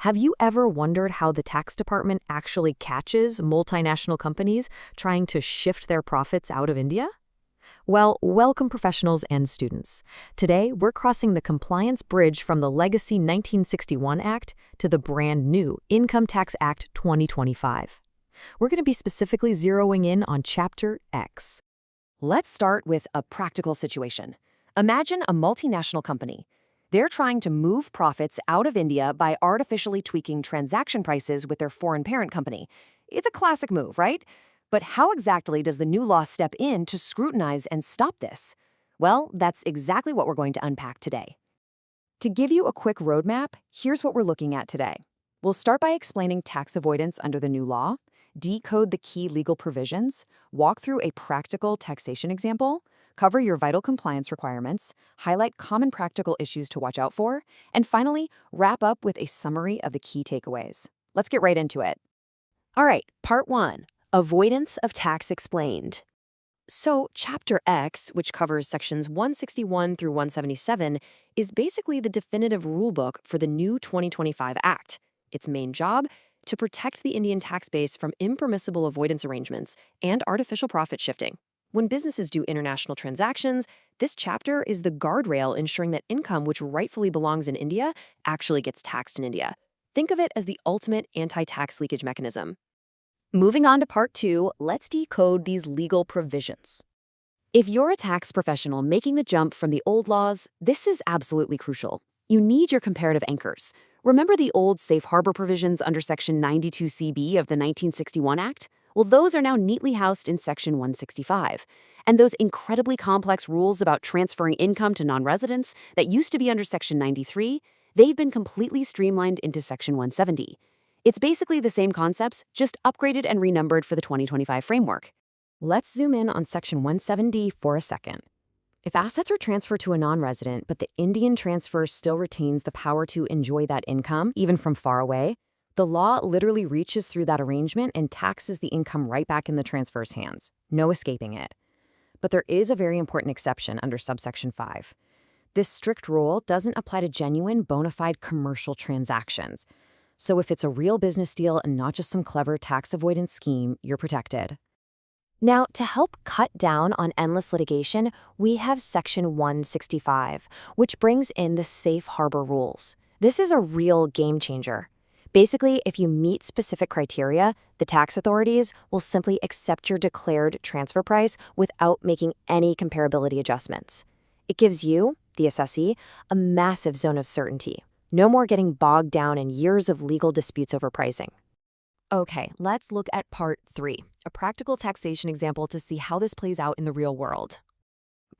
Have you ever wondered how the tax department actually catches multinational companies trying to shift their profits out of India? Well, welcome professionals and students. Today, we're crossing the compliance bridge from the legacy 1961 Act to the brand new Income Tax Act 2025. We're going to be specifically zeroing in on Chapter X. Let's start with a practical situation. Imagine a multinational company. They're trying to move profits out of India by artificially tweaking transaction prices with their foreign parent company. It's a classic move, right? But how exactly does the new law step in to scrutinize and stop this? Well, that's exactly what we're going to unpack today. To give you a quick roadmap, here's what we're looking at today. We'll start by explaining tax avoidance under the new law, decode the key legal provisions, walk through a practical taxation example, cover your vital compliance requirements, highlight common practical issues to watch out for, and finally, wrap up with a summary of the key takeaways. Let's get right into it. All right, Part 1, Avoidance of Tax Explained. So, Chapter X, which covers sections 161 through 177, is basically the definitive rulebook for the new 2025 Act. Its main job? To protect the Indian tax base from impermissible avoidance arrangements and artificial profit shifting. When businesses do international transactions, this chapter is the guardrail ensuring that income which rightfully belongs in India actually gets taxed in India. Think of it as the ultimate anti-tax leakage mechanism. Moving on to Part 2, let's decode these legal provisions. If you're a tax professional making the jump from the old laws, this is absolutely crucial. You need your comparative anchors. Remember the old safe harbor provisions under Section 92CB of the 1961 Act? Well, those are now neatly housed in Section 165. And those incredibly complex rules about transferring income to non-residents that used to be under Section 93, they've been completely streamlined into Section 170. It's basically the same concepts, just upgraded and renumbered for the 2025 framework. Let's zoom in on Section 170 for a second. If assets are transferred to a non-resident, but the Indian transfer still retains the power to enjoy that income, even from far away, the law literally reaches through that arrangement and taxes the income right back in the transfer's hands. No escaping it. But there is a very important exception under subsection 5. This strict rule doesn't apply to genuine, bona fide commercial transactions. So if it's a real business deal and not just some clever tax avoidance scheme, you're protected. Now, to help cut down on endless litigation, we have Section 165, which brings in the safe harbor rules. This is a real game changer. Basically, if you meet specific criteria, the tax authorities will simply accept your declared transfer price without making any comparability adjustments. It gives you, the assessee, a massive zone of certainty. No more getting bogged down in years of legal disputes over pricing. Okay, let's look at Part 3, a practical taxation example to see how this plays out in the real world.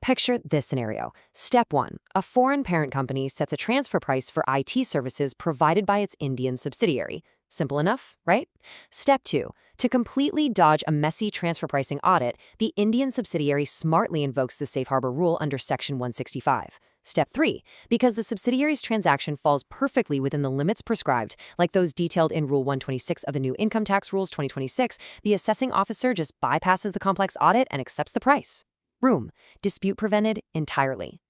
Picture this scenario. Step 1. A foreign parent company sets a transfer price for IT services provided by its Indian subsidiary. Simple enough, right? Step 2. To completely dodge a messy transfer pricing audit, the Indian subsidiary smartly invokes the safe harbor rule under Section 165. Step 3. Because the subsidiary's transaction falls perfectly within the limits prescribed, like those detailed in Rule 126 of the new Income Tax Rules 2026, the assessing officer just bypasses the complex audit and accepts the price. Room. Dispute prevented entirely.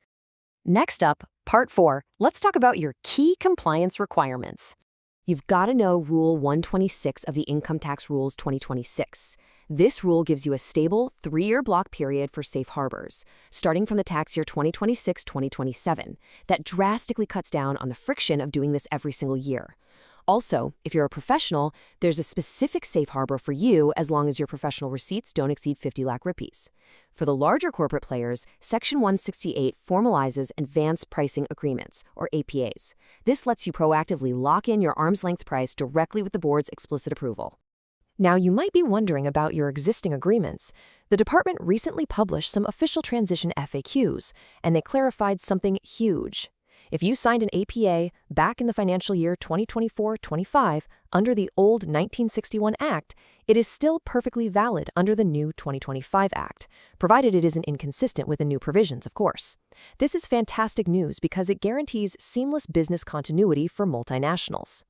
Next up, Part 4, let's talk about your key compliance requirements. You've got to know Rule 126 of the Income Tax Rules 2026. This rule gives you a stable 3-year block period for safe harbors, starting from the tax year 2026-2027. That drastically cuts down on the friction of doing this every single year. Also, if you're a professional, there's a specific safe harbor for you as long as your professional receipts don't exceed 50 lakh rupees. For the larger corporate players, Section 168 formalizes advanced pricing agreements, or APAs. This lets you proactively lock in your arm's length price directly with the board's explicit approval. Now, you might be wondering about your existing agreements. The department recently published some official transition FAQs, and they clarified something huge. If you signed an APA back in the financial year 2024-25 under the old 1961 Act, it is still perfectly valid under the new 2025 Act, provided it isn't inconsistent with the new provisions, of course. This is fantastic news because it guarantees seamless business continuity for multinationals.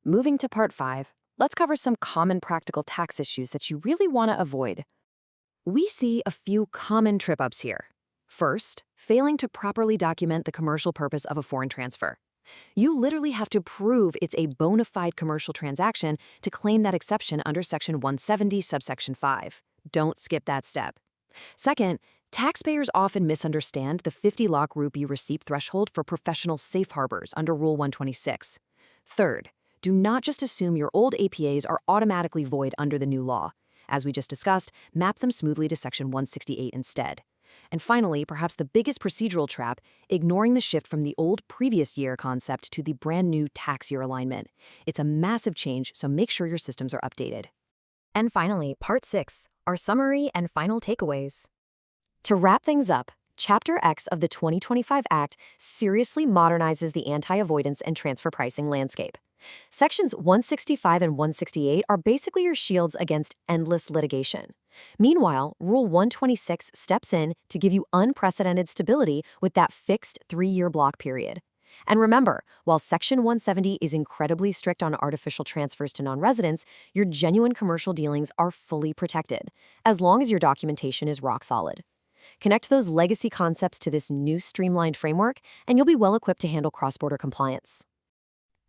Moving to Part 5, let's cover some common practical tax issues that you really want to avoid. We see a few common trip-ups here. First, failing to properly document the commercial purpose of a foreign transfer. You literally have to prove it's a bona fide commercial transaction to claim that exception under Section 170, subsection 5. Don't skip that step. Second, taxpayers often misunderstand the 50 lakh rupee receipt threshold for professional safe harbors under Rule 126. Third, do not just assume your old APAs are automatically void under the new law. As we just discussed, map them smoothly to Section 168 instead. And finally, perhaps the biggest procedural trap, ignoring the shift from the old previous year concept to the brand new tax year alignment. It's a massive change, so make sure your systems are updated. And finally, Part 6, our summary and final takeaways. To wrap things up, Chapter X of the 2025 Act seriously modernizes the anti-avoidance and transfer pricing landscape. Sections 165 and 168 are basically your shields against endless litigation. Meanwhile, Rule 126 steps in to give you unprecedented stability with that fixed 3-year block period. And remember, while Section 170 is incredibly strict on artificial transfers to non-residents, your genuine commercial dealings are fully protected, as long as your documentation is rock solid. Connect those legacy concepts to this new streamlined framework, and you'll be well equipped to handle cross-border compliance.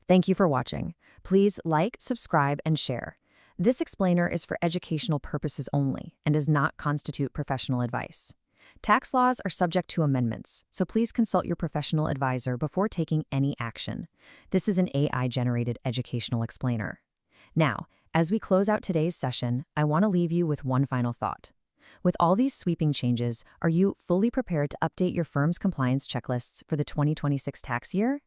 Thank you for watching. Please like, subscribe, and share. This explainer is for educational purposes only and does not constitute professional advice. Tax laws are subject to amendments, so please consult your professional advisor before taking any action. This is an AI-generated educational explainer. Now, as we close out today's session, I want to leave you with one final thought. With all these sweeping changes, are you fully prepared to update your firm's compliance checklists for the 2026 tax year?